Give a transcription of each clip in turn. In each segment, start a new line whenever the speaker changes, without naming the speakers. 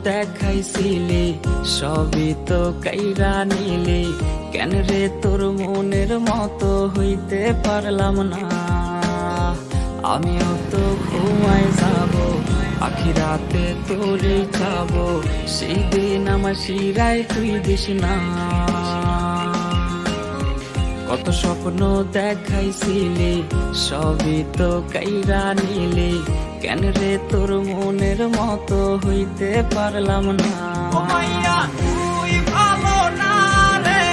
দেখাইছিলি সবই তো কাইরা নিলি, কেন রে তোর মনের মতো হইতে পারলাম না। আমিও তো ঘুমায় যাব, আখিরাতে তোরে যাবো, সেই দিন আমার শিরায় তুই দিস না। কত স্বপ্ন দেখাইছিলি সবই তো কাইরা নিলি, কেন রে তোর মনের মতো হইতে পারলাম না।
ও মাইয়া তুই ভালো না রে,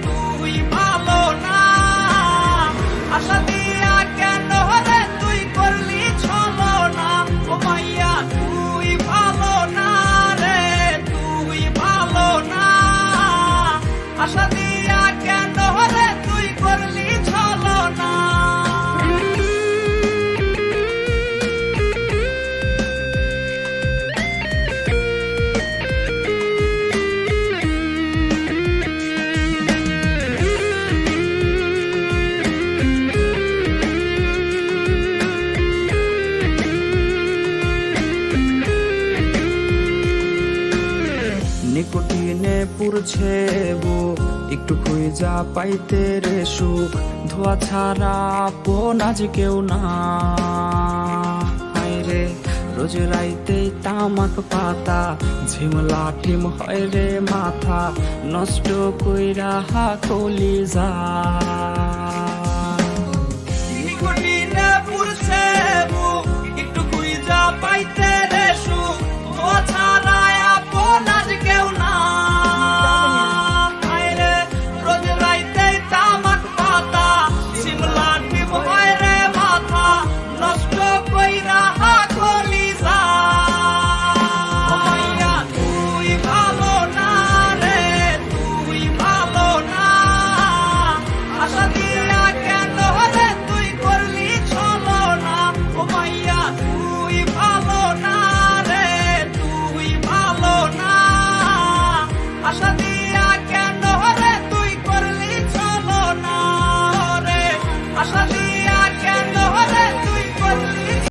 তুই ভালো না। আশা দিয়া কেন রে তুই করলি ছলনা। ও মাইয়া তুই ভালো না রে, তুই ভালো না। আশা দিয়া কেন রে তুই করলি ছলনা।
নিকোটিনে পুরছে বুক, একটু খুঁজা পাইতে রে সুখ, ধোয়া ছাড়া আপন আজ কেউ না। হায় রে রোজ রাইতে তামাক পাতা, ঝিমলা টিম হয় রে মাথা, নষ্ট কইরা কলিজা।
নিকোটিন